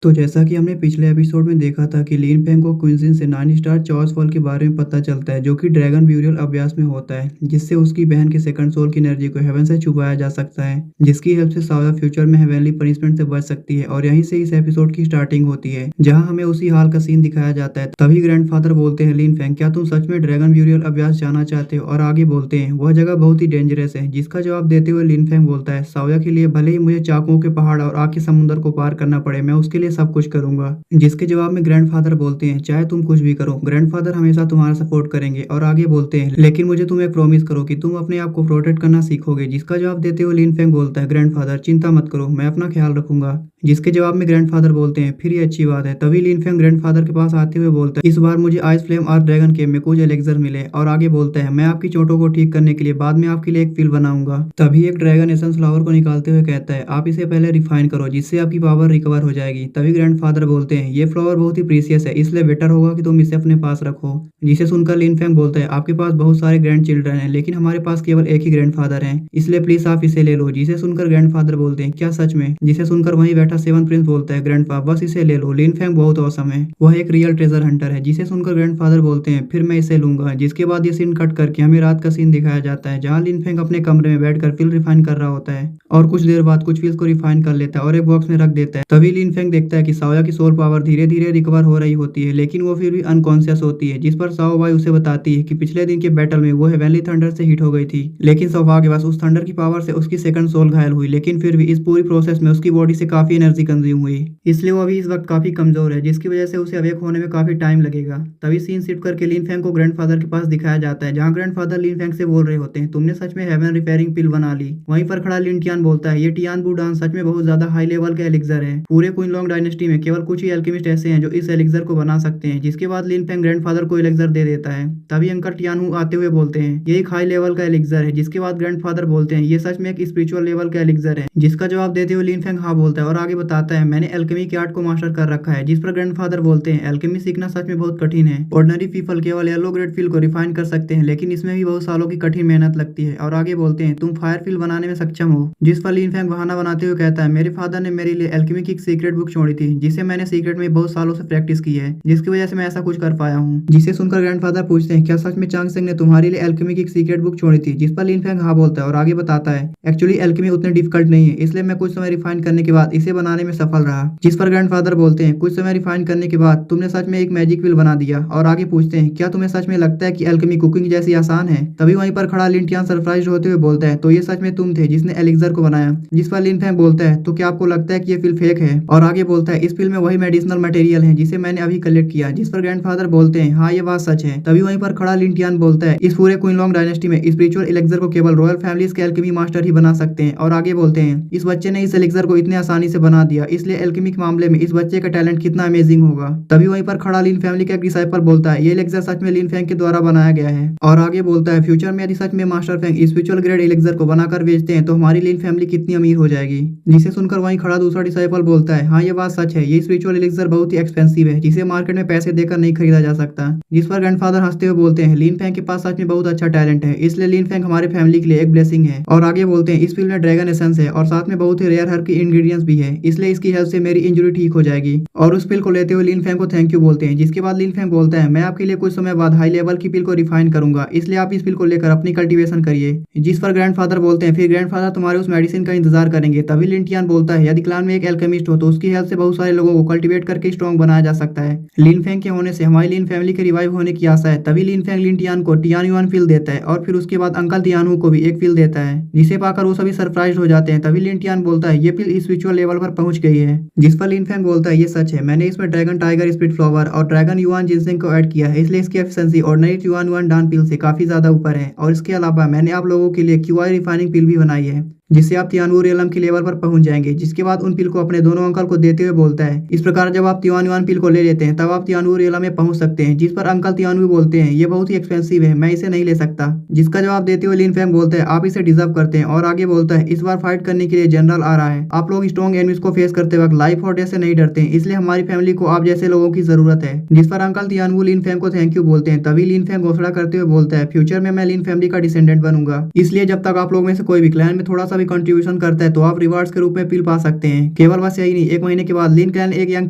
तो जैसा कि हमने पिछले एपिसोड में देखा था कि लिन फेंग को क्विंजिन से 9 स्टार चार्ल्स फॉल के बारे में पता चलता है, जो कि ड्रैगन ब्यूरियल अभ्यास में होता है, जिससे उसकी बहन के सेकंड सोल की एनर्जी को हेवन से छुपाया जा सकता है, जिसकी हेल्प से साया फ्यूचर में हेवनली पनिशमेंट से बच सकती है। और यहीं से इस एपिसोड की स्टार्टिंग होती है, जहाँ हमें उसी हाल का सीन दिखाया जाता है। तभी ग्रैंडफादर बोलते हैं, लिन फेंग, क्या तुम सच में ड्रैगन ब्यूरियल अभ्यास जाना चाहते हो? और आगे बोलते हैं, वह जगह बहुत ही डेंजरस है। जिसका जवाब देते हुए लिन फेंग बोलता है, साया के लिए भले ही मुझे चाकुओं के पहाड़ और आग के समुद्र को पार करना पड़े, मैं उसके लिए सब कुछ करूंगा। जिसके जवाब में ग्रैंडफादर बोलते हैं, चाहे तुम कुछ भी करो, ग्रैंडफादर हमेशा तुम्हारा सपोर्ट करेंगे। और आगे बोलते हैं, लेकिन मुझे तुम एक प्रॉमिस करो कि तुम अपने आप को प्रोटेक्ट करना सीखोगे। जिसका जवाब देते हुए लिन फेंग बोलता है, ग्रैंडफादर चिंता मत करो, मैं अपना ख्याल रखूंगा। जिसके जवाब में ग्रैंडफादर बोलते हैं, फिर ये अच्छी बात है। तभी लिन फेंग ग्रैंडफादर के पास आते हुए बोलता है, इस बार मुझे आइस फ्लेम आर्क ड्रैगन केव में कुछ एलेक्सर मिले। और आगे बोलता है, मैं आपकी चोटों को ठीक करने के लिए बाद में आपके लिए एक पिल बनाऊंगा। तभी एक ड्रैगन एसेंस फ्लावर को निकालते हुए कहता है, आप इसे पहले रिफाइन करो, जिससे आपकी पावर रिकवर हो जाएगी। तभी ग्रैंडफादर बोलते हैं, ये फ्लावर बहुत ही प्रीसियस है, इसलिए बेटर होगा कि तुम इसे अपने पास रखो। जिसे सुनकर लिन फेंग बोलता है, आपके पास बहुत सारे ग्रैंड चिल्ड्रन हैं, लेकिन हमारे पास केवल एक ही ग्रैंडफादर है, इसलिए प्लीज आप इसे ले लो। जिसे सुनकर ग्रैंडफादर बोलते हैं, क्या सच में? जिसे सुनकर वहीं बैठा सेवन प्रिंस बोलता है, ग्रैंडपा बस इसे ले लो, लिन फेंग बहुत औसम है, वह एक रियल ट्रेजर हंटर है। जिसे सुनकर ग्रैंडफादर बोलते हैं, फिर मैं इसे लूंगा। जिसके बाद ये सीन कट करके हमें रात का सीन दिखाया जाता है, जहाँ लिन फेंग अपने कमरे में बैठकर फिल रिफाइन कर रहा होता है और कुछ देर बाद कुछ फिल्स को रिफाइन कर लेता है और एक बॉक्स में रख देता है। तभी लिन फेंग देखता है कि साया की सोल पावर धीरे धीरे रिकवर हो रही होती है, लेकिन वो फिर भी अनकॉन्शियस होती है। जिस पर साओ बाई उसे बताती है कि पिछले दिन के बैटल में वो हेवनली थंडर से हिट हो गई थी, लेकिन सौभाग्यवश थंडर की पावर से उसकी सेकंड सोल घायल हुई। लेकिन फिर भी इस पूरी प्रोसेस में उसकी बॉडी से काफी एनर्जी कंज्यूम हुई, इसलिए वो अभी इस वक्त काफी कमजोर है, जिसकी वजह से उसे अवेक होने में काफी टाइम लगेगा। तभी सीन शिफ्ट करके लिन फेंग को ग्रैंडफादर के पास दिखाया जाता है, जहाँ ग्रैंडफादर लिन फेंग से बोल रहे होते हैं, तुमने सच में हेवन रिपेयरिंग पिल बना ली। वहीं पर खड़ा लिन टियान बोलता है, ये टियान बूडान सच में बहुत ज्यादा हाई लेवल का एलिक्सर है। पूरे क्वीन लॉन्ग डायनेस्टी में केवल कुछ ही एल्केमिस्ट ऐसे हैं जो इस एलिक्सर को बना सकते हैं। जिसके बाद लिन फेंग ग्रैंडफादर को एलिक्सर दे देता है। तभी अंकल टियानू आते हुए बोलते हैं, ये एक हाई लेवल का एलिक्सर है। जिसके बाद ग्रैंडफादर बोलते हैं, ये सच में एक स्पिरिचुअल लेवल का एलिक्सर है। जिसका जवाब देते हुए लिन फेंग हाँ बोलता है और आगे बताता है, मैंने एल्केमी की आर्ट को मास्टर कर रखा है। जिस पर ग्रैंडफादर बोलते हैं, एल्केमी सीखना सच में बहुत कठिन है। ऑर्डिनरी पीपल केवल येलो ग्रेड फिल को रिफाइन कर सकते हैं, लेकिन इसमें भी बहुत सालों की कठिन मेहनत लगती है। और आगे बोलते हैं, तुम फायर फिल बनाने में सक्षम हो। जिस पर लिन फेंग बहाना बनाते हुए कहता है, मेरे फादर ने मेरे लिए एल्केमी की एक सीक्रेट बुक छोड़ी थी, जिसे मैंने सीक्रेट में बहुत सालों से प्रैक्टिस की है, जिसकी वजह से मैं ऐसा कुछ कर पाया हूँ। जिसे सुनकर ग्रैंडफादर पूछते हैं, क्या सच में चांग सेंग ने तुम्हारे लिए एल्केमी की एक सीक्रेट बुक छोड़ी थी? जिस पर लिन फेंग हाँ बोलता है और आगे बताता है, एक्चुअली एल्केमी उतनी डिफिकल्ट नहीं है, इसलिए मैं कुछ समय रिफाइन करने के बाद इसे बनाने में सफल रहा। जिस पर ग्रैंडफादर बोलते हैं, कुछ समय रिफाइन करने के बाद तुमने सच में एक मैजिक व्हील बना दिया। और आगे पूछते हैं, क्या तुम्हें सच में लगता है कि एल्केमी कुकिंग जैसी आसान है? तभी वहीं पर खड़ा लिन टियान सरप्राइज होते हुए बोलता है, तो ये सच में तुम थे जिसने एलिक्सर को बनाया? जिस पर लिन फेंग बोलता है, तो क्या आपको लगता है कि ये पिल फेक है? और आगे बोलता है, इस पिल में वही मेडिसिनल मटेरियल है जिसे मैंने अभी कलेक्ट किया। जिस पर ग्रैंडफादर बोलते हैं, हाँ ये बात सच है। तभी वहीं पर खड़ा लिन टियान बोलता है, इस पूरे क्वीन लॉन्ग डायनेस्टी में स्पिरिचुअल एलिक्सर को केवल रॉयल फैमिलीज के एल्केमी मास्टर ही बना सकते हैं। और आगे बोलते हैं, इस बच्चे ने इस एलिक्सर को इतने आसानी से बना दिया, इसलिए एल्केमी के मामले में इस बच्चे का टैलेंट कितना अमेजिंग होगा। तभी वहीं पर खड़ा लिन फैमिली का एक डिसाइपल बोलता है, ये एलिक्सर सच में लिन फेंग के द्वारा बनाया गया है। और आगे बोलता है, फ्यूचर में यदि सच में master Feng spiritual grade elixir को बनाकर बेचते हैं, तो हमारी लिन फैमिली कितनी अमीर हो जाएगी। जिसे सुनकर वहीं खड़ा दूसरा डिसाइपल बोलता है, हाँ ये बात सच है, ये स्पिरिचुअल एलिक्सर बहुत ही एक्सपेंसिव है, जिसे मार्केट में पैसे देकर नहीं खरीदा जा सकता। जिस पर ग्रैंडफादर हंसते हुए बोलते हैं, लिन फेंग के पास सच में बहुत अच्छा टैलेंट है, इसलिए लिन फेंग हमारे फैमिली के लिए एक ब्लेसिंग है। और आगे बोलते हैं, इस फिल्म में ड्रैगन एसेंस है और साथ में बहुत ही रेयर हर्ब की इंग्रेडिएंट्स भी है, इसलिए इसकी हेल्प से मेरी इंजरी ठीक हो जाएगी। और उस पिल को लेते हुए लिन फेंग को थैंक यू बोलते हैं। जिसके बाद लिन फेंग बोलता है, मैं आपके लिए कुछ समय बाद हाई लेवल की पिल को रिफाइन करूंगा, इसलिए आप इस पिल को लेकर अपनी कल्टीवेशन करिए। जिस पर ग्रैंडफादर बोलते हैं, फिर ग्रैंडफादर तुम्हारे उस मेडिसिन का इंतजार करेंगे। तभी लिन टियान बोलता है, यदि क्लान में एक एल्केमिस्ट हो तो उसकी हेल्प से बहुत सारे लोगों को कल्टीवेट करके स्ट्रॉन्ग बनाया जा सकता है। लिन फेंग के होने से हमारी लिन फैमिली के रिवाइव होने की आशा है। तभी लिन फेंग लिन टियान को टियान युआन फील देता है और फिर उसके बाद अंकल टियानू को भी एक फील देता है, जिसे पाकर वो सभी सरप्राइज हो जाते हैं। तभी लिन टियान बोलता है, ये फील स्पिरिचुअल लेवल पर पहुंच गई है। जिस पर लिन फेंग बोलता है, ये सच है, मैंने इसमें ड्रैगन टाइगर स्पिरिट फ्लावर और ड्रैगन युआन जिनसेंग को ऐड किया है, इसलिए इसकी एफिशिएंसी ऑर्डिनरी युआन युआन डान पिल से काफी ज्यादा ऊपर है। और इसके अलावा मैंने आप लोगों के लिए क्यूआई रिफाइनिंग पिल भी बनाई है, जिससे आप तियानू रियलम के लेवल पर पहुंच जाएंगे। जिसके बाद उन पिल को अपने दोनों अंकल को देते हुए बोलता है, इस प्रकार जब आप तियानुआन पिल को ले लेते हैं तब आप तियानू रियलम में पहुंच सकते हैं। जिस पर अंकल तियानू बोलते हैं, ये बहुत ही एक्सपेंसिव है, मैं इसे नहीं ले सकता। जिसका जवाब देते हुए लिन फेंग बोलते हैं, आप इसे डिजर्व करते हैं। और आगे बोलता है, इस बार फाइट करने के लिए जनरल आ रहा है, आप लोग स्ट्रॉन्ग एनिमीज को फेस करते वक्त लाइफ और डेथ से नहीं डरते, इसलिए हमारी फैमिली को आप जैसे लोगों की जरूरत है। जिस पर अंकल तियानू लिन फेंग को थैंक यू बोलते हैं। तभी लिन फेंग घोषणा करते हुए बोलता है, फ्यूचर में मैं लिन फैमिली का डिसेंडेंट बनूंगा, इसलिए जब तक आप लोग में से कोई भी क्लैन में थोड़ा सा भी कंट्रीब्यूशन करता है तो आप रिवार्ड्स के रूप में पिल पा सकते हैं। केवल बस यही नहीं, 1 महीने के बाद लीन क्लैन एक यंग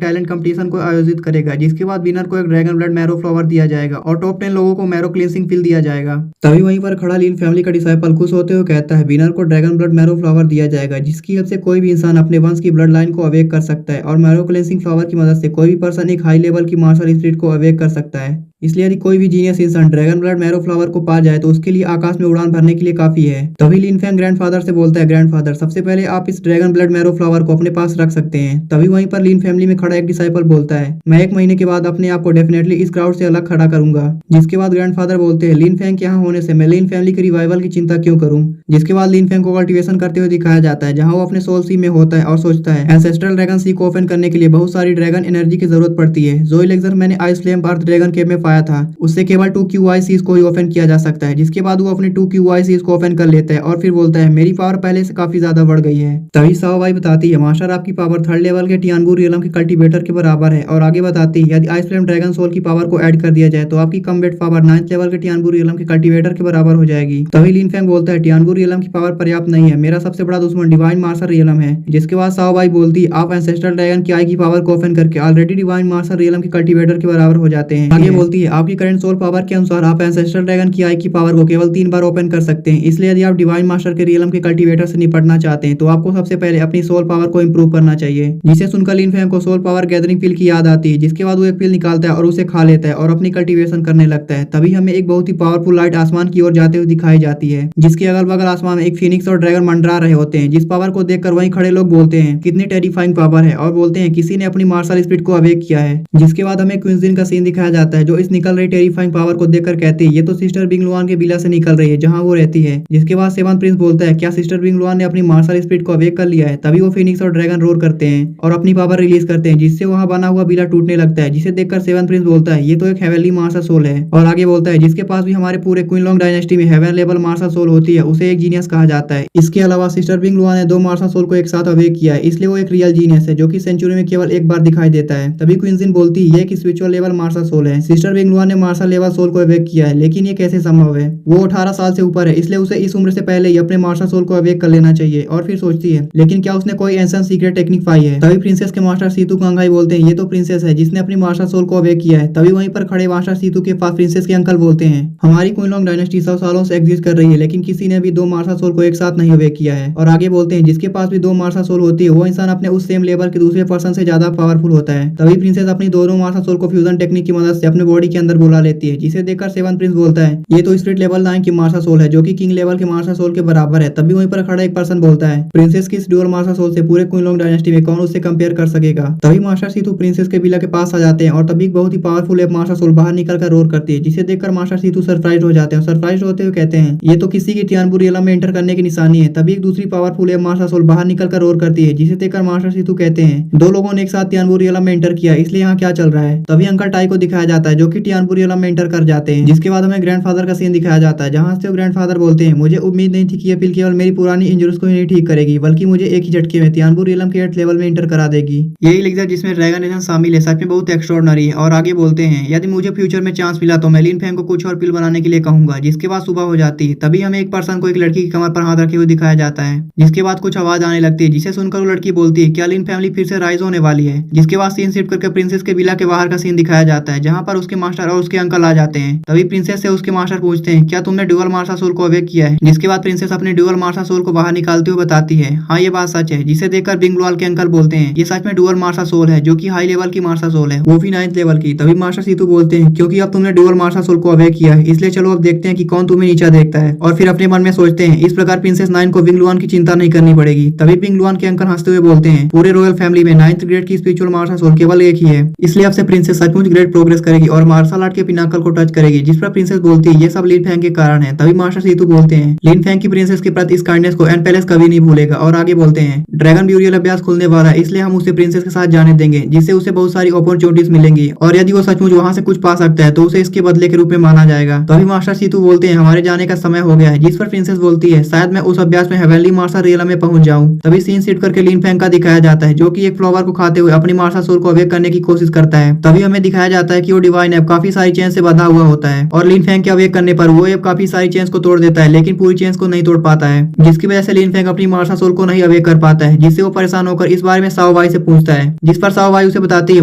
टैलेंट कंपटीशन को आयोजित करेगा, जिसके बाद विनर को एक ड्रैगन ब्लड मैरो फ्लावर दिया जाएगा और टॉप 10 लोगों को मैरो क्लींसिंग पिल दिया जाएगा। तभी वहीं पर खड़ा लीन फैमिली का डिसाइपल खुश होते हुए कहता है विनर को ड्रैगन ब्लड मैरो फ्लावर दिया जाएगा, जिसकी हेल्प से कोई भी इंसान अपने वंश की ब्लड लाइन को अवेक कर सकता है और मैरो क्लींसिंग फ्लावर की मदद से कोई भी पर्सन एक हाई लेवल की मार्शल स्पिरिट को अवेक कर सकता है। इसलिए यदि कोई भी जीनियस इंसान ड्रैगन ब्लड मैरो फ्लावर को पा जाए तो उसके लिए आकाश में उड़ान भरने के लिए काफी है। तभी लिन फैंग ग्रैंडफादर से बोलता है ग्रैंडफादर, सबसे पहले आप इस ड्रैगन ब्लड मैरो फ्लावर को अपने पास रख सकते हैं। तभी वहीं पर लिन फैमिली में खड़ा एक डिसाइपल बोलता है मैं 1 महीने के बाद अपने आप को डेफिनेटली इस क्राउड से अलग खड़ा करूंगा। जिसके बाद ग्रैंडफादर बोलते हैं लिन फैंग के यहाँ होने से मैं लिन फैमिली के रिवाइवल की चिंता क्यों करूं। जिसके बाद लिन फैंग को कल्टीवेशन करते हुए दिखाया जाता है, जहाँ वो अपने सोल सी में होता है और सोचता है एंसेस्ट्रल ड्रैगन सी को ओपन करने के लिए बहुत सारी ड्रैगन एनर्जी की जरूरत पड़ती है। जो इलेक्जर मैंने आइस फ्लेम अर्थ ड्रैगन केव में पाया था उससे केवल 2 QICs को ही ओपन किया जा सकता है। जिसके बाद वो अपने 2 QICs को ओपन कर लेता है और फिर बोलता है मेरी पावर पहले से काफी ज्यादा बढ़ गई है। तभी साओबाई बताती है मास्टर आपकी पावर 3rd लेवल के टियानबू रियलम के कल्टीवेटर के बराबर है, और आगे बताती है यदि आइस फ्लेम ड्रैगन सोल की पावर को ऐड कर दिया जाए तो आपकी कम्बैट पावर 9th लेवल के टियानबू रियलम के कल्टीवेटर के बराबर हो जाएगी। तभी लिन फैंग बोलता है टियानबू रियलम की पावर पर्याप्त नहीं है, मेरा सबसे बड़ा दुश्मन डिवाइन मार्शल रियलम है। जिसके बाद साओबाई बोलती है आप एंसेस्ट्रल ड्रैगन की आई की पावर को ओपन करके ऑलरेडी डिवाइन मार्शल रियलम के कल्टीवेटर के बराबर हो जाते हैं। आगे बोलती है आपकी करंट सोल पावर के अनुसार आप एंसेस्ट्रल ड्रैगन की आई की पावर को केवल 3 बार ओपन कर सकते हैं। इसलिए यदि आप डिवाइन मास्टर के रियलम के कल्टीवेटर से निपटना चाहते हैं तो आपको सबसे पहले अपनी सोल पावर को इंप्रूव करना चाहिए। जिसे सुनकर लिन फैंग को सोल पावर गैदरिंग पिल की याद आती है। जिसके बाद वो एक पिल निकालता है और उसे खा लेता है और अपनी कल्टीवेशन करने लगता है। तभी हमें एक बहुत ही पावरफुल लाइट आसमान की ओर जाते हुए दिखाई जाती है, जिसके अगल बगल आसमान में एक फिनिक्स और ड्रैगन मंडरा रहे होते हैं। जिस पावर को देखकर वहीं खड़े लोग बोलते हैं कितनी टेरिफाइंग पावर है, और बोलते हैं किसी ने अपनी मार्शल स्पिरिट को अवेक किया है। जिसके बाद हमें क्वींस का सीन दिखाया जाता है, जो इस निकल रही टेरिफाइंग पावर को देखकर कहती है ये तो सिस्टर बिंगलुआन के विला से निकल रही है जहां वो रहती है। जिसके बाद सेवन प्रिंस बोलता है क्या सिस्टर बिंगलुआन ने अपनी मार्शल स्पिरिट को अवेक कर लिया है। तभी वो फिनिक्स और ड्रैगन रोर करते हैं और अपनी पावर रिलीज करते हैं, जिससे वहां बना हुआ विला टूटने लगता है। जिसे देखकर सेवन प्रिंस बोलता है ये तो एक हेवनली मार्शल सोल है, और आगे बोलता है जिसके पास भी हमारे पूरे क्वीनलॉन्ग डायनेस्टी में हेवन लेवल मार्शल सोल होती है उसे एक जीनियस कहा जाता है। इसके अलावा सिस्टर बिंगलुआन ने 2 मार्शल सोल को एक साथ अवेक किया है, इसलिए वो एक रियल जीनियस है जो कि सेंचुरी में केवल एक बार दिखाई देता है। तभी क्वींसिन बोलती है ये एक स्पिरिचुअल लेवल मार्शल सोल है। सिस्टर बिंगलुआन ने मार्शल लेवल सोल को अवेक किया है, लेकिन ये कैसे संभव है। वो 18 साल से ऊपर है, इसलिए उसे इस उम्र से पहले ही अपने मार्शल सोल को अवेक कर लेना चाहिए। और फिर सोचती है लेकिन क्या उसने कोई एंशिएंट सीक्रेट टेक्निक पाई है। तभी प्रिंसेस के मास्टर सीतू कांगाई बोलते हैं ये तो प्रिंसेस है जिसने अपनी मार्शल सोल को अवेक किया है। तभी वहीं पर खड़े मास्टर सीतू के पास प्रिंसेस के अंकल बोलते हैं हमारी क्वीनलॉन्ग डायनेस्टी 100 सालों से एग्जिस्ट कर रही है, लेकिन किसी ने भी 2 मार्शल सोल को एक साथ नहीं अवेक किया है। और आगे बोलते हैं जिसके पास भी 2 मार्शल सोल होती है वो इंसान अपने उस सेम लेवल के दूसरे पर्सन से ज्यादा पावरफुल होता है। तभी प्रिंसेस अपनी दोनों मार्शल सोल को फ्यूजन टेक्निक की मदद से अपने बॉडी के अंदर बुला लेती है, जिसे देखकर सेवन प्रिंस बोलता है ये तो स्पिरिट लेवल 9 की मार्शल सोल है जो कि किंग लेवल के मार्शल सोल के बराबर है। तभी वहीं पर खड़ा एक पर्सन बोलता है प्रिंसेस की इस ड्यूअल मार्शल सोल से पूरे क्वीनलॉन्ग डायनेस्टी में कौन उससे कंपेयर कर सकेगा। तभी मास्टर सीतू प्रिंसेस के विला के पास आ जाते हैं और तभी एक बहुत ही पावरफुल मार्शल सोल बाहर निकलकर रोर करती है, जिसे देखकर मास्टर सीतू सरप्राइज हो जाते हैं। सरप्राइज होते हुए कहते हैं ये तो किसी की टियानबू रियलम में एंटर करने की निशानी है। तभी एक दूसरी पावरफुल मार्शल सोल बाहर निकलकर रोर करती है, जिसे देखकर मास्टर सीतू कहते हैं 2 लोगों ने एक साथ टियानबू रियलम में एंटर किया, इसलिए यहाँ क्या चल रहा है। तभी अंकल टाई को दिखाया जाता है जो कि टियानबू रियलम में एंटर कर जाते हैं। जिसके बाद हमें ग्रैंडफादर का सीन दिखाया जाता है, जहाँ से ग्रैंडफादर बोलते हैं मुझे उम्मीद नहीं थी कि ये पिल केवल मेरी पुरानी इंजरीज को ही नहीं ठीक करेगी बल्कि मुझे एक ही झटके में टियानबू रियलम के 8th लेवल में एंटर करा देगी। यही एलिक्सर जिसमें ड्रैगन एजेंट शामिल है सच में बहुत एक्स्ट्राऑर्डिनरी है। और आगे बोलते हैं यदि मुझे फ्यूचर में चांस मिला तो मैं लिन फैंग को कुछ और पिल बनाने के लिए कहूंगा। जिसके बाद सुबह हो जाती है। तभी हमें एक पर्सन को एक लड़की की कमर पर हाथ रखे हुए दिखाया जाता है, जिसके बाद कुछ आवाज आने लगती है, जिसे सुनकर वो लड़की बोलती है क्या लिन फैमिली फिर से राइज होने वाली है। जिसके बाद सीन शिफ्ट करके प्रिंसेस के विला के बाहर का सीन दिखाया जाता है, जहाँ पर उसके मास्टर और उसके अंकल आ जाते हैं। तभी प्रिंसेस से उसके मास्टर पूछते हैं क्या तुमने ड्यूअल मार्शल सोल को अवेक किया है। जिसके बाद प्रिंसेस अपने ड्यूअल मार्शल सोल को बाहर निकालते हुए बताती है हाँ ये बात सच है। जिसे देखकर बिंगलुआल के अंकल बोलते हैं ये सच में ड्यूअल मार्शल सोल है जो कि हाई लेवल की मार्शल सोल है, वो भी 9th लेवल की। तभी मास्टर सीतू बोलते हैं क्योंकि अब तुमने ड्यूअल मार्शल सोल को अवेक किया है इसलिए चलो अब देखते हैं कि कौन तुम्हें नीचा देखता है। और फिर अपने मन में सोचते हैं इस प्रकार प्रिंसेस 9 को बिंगलुआन की चिंता नहीं करनी पड़ेगी। तभी बिंगलुआन के अंकल हंसते हुए बोलते हैं पूरे रॉयल फैमिली में 9th ग्रेड की स्पिरिचुअल मार्शल सोल केवल एक ही है, इसलिए अब से प्रिंसेस सचमुच ग्रेट प्रोग्रेस करेगी और मार्शल आर्ट के पिनाकल को टच करेगी। जिस पर प्रिंसेस बोलती है ये सब लिन फैंग के कारण है। तभी मास्टर सीतू बोलते हैं लिन फैंग की प्रिंसेस के प्रति इस काइंडनेस को एंड पैलेस कभी नहीं भूलेगा। और आगे बोलते हैं ड्रैगन ब्यूरियल अभ्यास खुलने वाला है इसलिए हम उसे प्रिंसेस के साथ जाने देंगे, जिससे उसे बहुत सारी अपॉर्चुनिटीज मिलेंगी और यदि वो सचमुच वहां से कुछ पा सकता है तो उसे इसके बदले के रूप में माना जाएगा। तभी मास्टर सीतू बोलते हैं हमारे जाने का समय हो गया है। जिस पर प्रिंसेस बोलती है शायद मैं उस अभ्यास में हेवनली मार्शल रियलम में पहुंच जाऊं। तभी सीन सीट करके लिन फैंग का दिखाया जाता है जो कि एक फ्लावर को खाते हुए अपनी मार्शल सोल को अवेक करने की कोशिश करता है। तभी हमें दिखाया जाता है कि वो डिवाइन है ऐप काफी सारी चेन से बंधा हुआ होता है और लिन फेंग के अवेक करने पर वो ऐप काफी सारी चेन्स को तोड़ देता है, लेकिन पूरी चेन्स को नहीं तोड़ पाता है, जिसकी वजह से लिन फेंग अपनी मार्शल सोल को नहीं अवेक कर पाता है, जिससे वो परेशान होकर इस बारे में साओ वाई से पूछता है, जिस पर साओ वाई उसे बताती है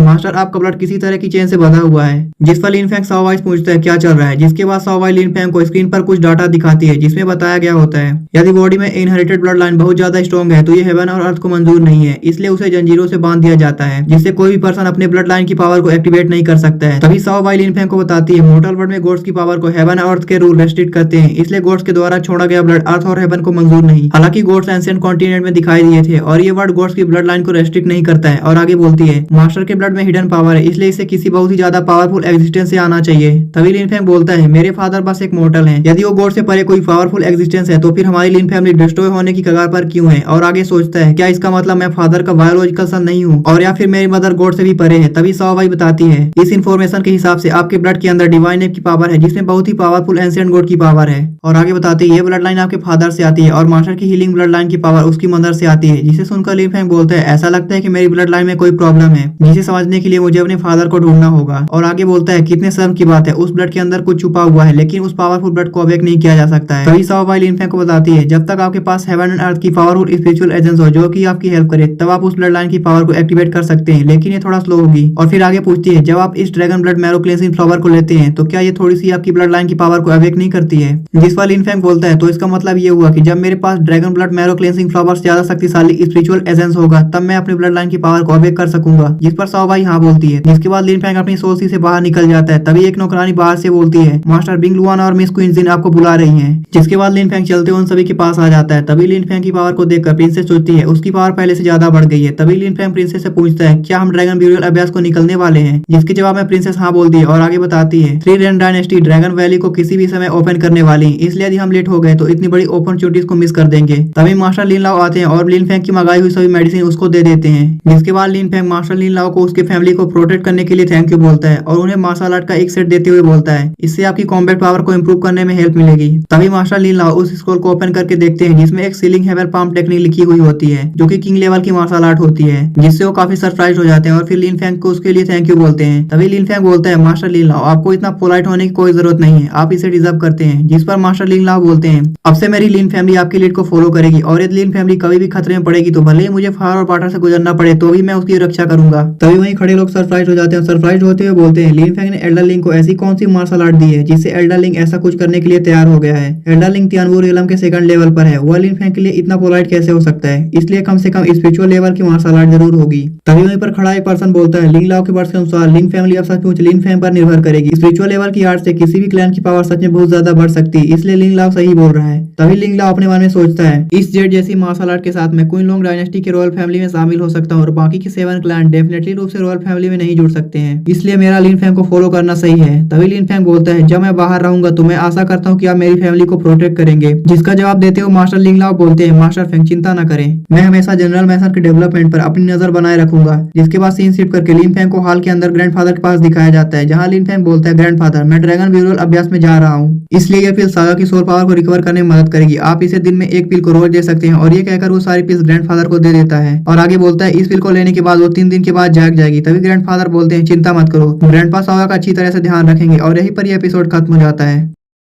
मास्टर आपका ब्लड किसी तरह की चेन से बंधा हुआ है। जिस पर लिन फेंग साओ वाई से पूछता है क्या चल रहा है, जिसके बाद साओ वाई लिन फेंग को स्क्रीन पर कुछ डाटा दिखाती है जिसमें बताया गया होता है यदि बॉडी में इनहेरिटेड ब्लड लाइन बहुत ज्यादा स्ट्रॉन्ग है तो ये हेवन और अर्थ को मंजूर नहीं है, इसलिए उसे जंजीरों से बांध दिया जाता है, जिससे कोई भी पर्सन अपने ब्लड लाइन की पावर को एक्टिवेट नहीं कर सकता है। तभी साओ वाई लिन फेंग को बताती है मोर्टल वर्ल्ड में गॉड्स की पावर को हेवन और अर्थ के रूल रेस्ट्रिक्ट करते हैं, इसलिए गॉड्स के द्वारा छोड़ा गया ब्लड अर्थ और हेवन को मंजूर नहीं। हालांकि गॉड्स एंशिएंट कॉन्टिनेंट में दिखाई दिए थे और ये वर्ड गॉड्स की ब्लड लाइन को रेस्ट्रिक्ट नहीं करता है। और आगे बोलती है मास्टर के ब्लड में हिडन पावर है, इसलिए इसे किसी बहुत ही ज्यादा पावरफुल एग्जिस्टेंस से आना चाहिए। तभी लिन फेंग बोलता है मेरे फादर बस एक मोर्टल है, यदि वो गॉड से परे कोई पावरफुल एग्जिस्टेंस है तो फिर हमारी लिन फैमिली डिस्ट्रॉय होने की कगार पर क्यों है। और आगे सोचता है क्या इसका मतलब मैं फादर का बायोलॉजिकल सन नहीं हूँ और या फिर मेरी मदर गॉड से भी परे है। तभी साओ वाई बताती है इस इन्फॉर्मेशन के हिसाब से आपके ब्लड के अंदर डिवाइन नेम की पावर है जिसमें बहुत ही पावरफुल एंशिएंट गॉड की पावर है। और आगे बताती है ये ब्लड लाइन आपके फादर से आती है और मास्टर की हीलिंग ब्लड लाइन की पावर उसकी मदर से आती है, जिसे सुनकर लिन फेंग बोलता है ऐसा लगता है कि मेरी ब्लड लाइन में कोई प्रॉब्लम है जिसे समझने के लिए मुझे अपने फादर को ढूंढना होगा। और आगे बोलता है कितने शर्म की बात है, उस ब्लड के अंदर कुछ छुपा हुआ है लेकिन उस पावरफुल ब्लड को अवेक नहीं किया जा सकता है। तभी साओ वाई लिन फेंग को बताती है जब तक आपके पास हेवन एंड अर्थ की पावरफुल स्पिरिचुअल एजेंस हो जो कि आपकी हेल्प करे तब आप उस ब्लड लाइन की पावर को एक्टिवेट कर सकते हैं, लेकिन ये थोड़ा स्लो होगी। और फिर आगे पूछती है जब आप इस dragon blood marrow cleansing flower को लेते हैं तो क्या ये थोड़ी सी आपकी ब्लड लाइन की पावर को अवेक नहीं करती है। जिस पर लिन फेंग बोलता है तो इसका मतलब ये हुआ कि जब मेरे पास dragon blood marrow cleansing flower से ज्यादा शक्तिशाली स्पिरिचुअल एजेंस होगा तब मैं अपनी ब्लड लाइन की पावर को अवेक कर सकूंगा। जिस पर साओ वाई हाँ बोलती है, जिसके बाद लिन फेंग अपनी सोची से बाहर निकल जाता है। तभी एक नौकरानी बाहर से बोलती है मास्टर बिंग लुआन और मिस क्वींजिन आपको बुला रही हैं। जिसके बाद लिन फेंग चलते उन सभी के पास आ जाता है। तभी लिन फेंग की पावर को देखकर प्रिंसेस सोचती है उसकी पावर पहले से ज्यादा बढ़ गई है। तभी लिन फेंग प्रिंसेस से पूछता है क्या हम ड्रैगन ब्यूरियल अभ्यास को निकलने वाले हैं, जिसके जवाब में प्रिंसेस हाँ बोलती है और आगे बताती है 3 रेन डायनेस्टी ड्रैगन वैली को किसी भी समय ओपन करने वाली, इसलिए यदि हम लेट हो गए तो इतनी बड़ी अपॉर्चुनिटीज को मिस कर देंगे। तभी मास्टर लिन लाओ आते हैं और लिन फेंग की मंगाई हुई सभी मेडिसिन उसको दे देते हैं। जिसके बाद लिन फेंग मास्टर लिन लाओ को उसके फैमिली को प्रोटेक्ट करने के लिए थैंक यू बोलता है और उन्हें मार्शल आर्ट का एक सेट देते हुए बोलता है इससे आपकी कॉम्बैट पावर को इंप्रूव करने में हेल्प मिलेगी। तभी मास्टर लिन लाओ उस स्क्रॉल को ओपन करके देखते हैं जिसमें एक सीलिंग हेवर पाम टेक्निक लिखी हुई होती है जो कि किंग लेवल की मार्शल आर्ट होती है, जिससे वो काफी सरप्राइज हो जाते हैं और फिर लिन फेंग को उसके लिए थैंक यू बोलते हैं। तभी लिन फेंग बोलता है मास्टर लिन लाओ आपको इतना पोलाइट होने की कोई जरूरत नहीं है, आप इसे डिजर्व करते हैं। जिस पर मास्टर लिन लाओ बोलते हैं अब से मेरी लिन फैमिली आपके लीड को फॉलो करेगी और यदि लिन फैमिली कभी भी खतरे में पड़ेगी तो भले ही मुझे फायर और वाटर से गुजरना पड़े तो भी मैं उसकी रक्षा करूंगा। तभी वहीं खड़े लोग सरप्राइज हो जाते हैं। सरप्राइज होते हुए बोलते हैं लिन फेंग ने एल्डर लिंक को ऐसी कौन सी मार्शल आर्ट दी है जिससे एल्डर लिंक ऐसा कुछ करने के लिए तैयार हो गया है। एल्डर लिंक तियानवू रियलम के सेकंड लेवल पर है, वह लिन फेंग के लिए इतना पोलाइट कैसे हो सकता है, इसलिए कम से कम स्पिरिचुअल लेवल की मार्शल आर्ट जरूर होगी। तभी वहीं पर खड़ा एक पर्सन बोलता है लिंग लाओ के वर्ड्स के अनुसार लिंग फैमिली अब सचमुच लिन फेंग पर निर्भर करेगी। स्पिरिचुअल लेवल की आर्ट से किसी भी क्लैन की पावर सच में बहुत ज्यादा बढ़ सकती है, इसलिए लिंग लाओ सही बोल रहा है। तभी लिंग लाओ अपने मन में सोचता है इस जेड जैसी मार्शल आर्ट के साथ मैं क्वीन लोंग डायनेस्टी के रॉयल फैमिली में शामिल हो सकता हूँ और बाकी के 7 क्लैन डेफिनेटली रूप से रॉयल फैमिली में नहीं जुड़ सकते हैं, इसलिए मेरा लिन फेंग को फॉलो करना सही है। तभी लिन फेंग बोलता है जब मैं बाहर रहूंगा तो मैं आशा करता हूँ कि आप मेरी फैमिली को प्रोटेक्ट करेंगे। जिसका जवाब देते हुए मास्टर लिंग लाओ बोलते हैं मास्टर फेंग चिंता न करें, मैं हमेशा जनरल मैसन के डेवलपमेंट पर अपनी नजर बनाए रखूंगा। जिसके बाद सीन शिफ्ट करके लिन फेंग को हॉल के अंदर ग्रैंडफादर के पास दिखाया जाता है जहाँ लिन फेंग बोलता है ग्रैंडफादर मैं ड्रैगन ब्यूरियल अभ्यास में जा रहा हूँ, इसलिए ये पिल सागा की सोल पावर को रिकवर करने में मदद करेगी, आप इसे दिन में एक पिल को रोज दे सकते हैं। और ये कहकर वो सारी पिल्स ग्रैंडफादर को दे देता है और आगे बोलता है इस पिल को लेने के बाद वो 3 दिन के बाद जाग जाएगी। तभी ग्रैंडफादर बोलते हैं चिंता मत करो, ग्रैंडपा सागा का अच्छी तरह से ध्यान रखेंगे और यहीं पर यह एपिसोड खत्म हो जाता है।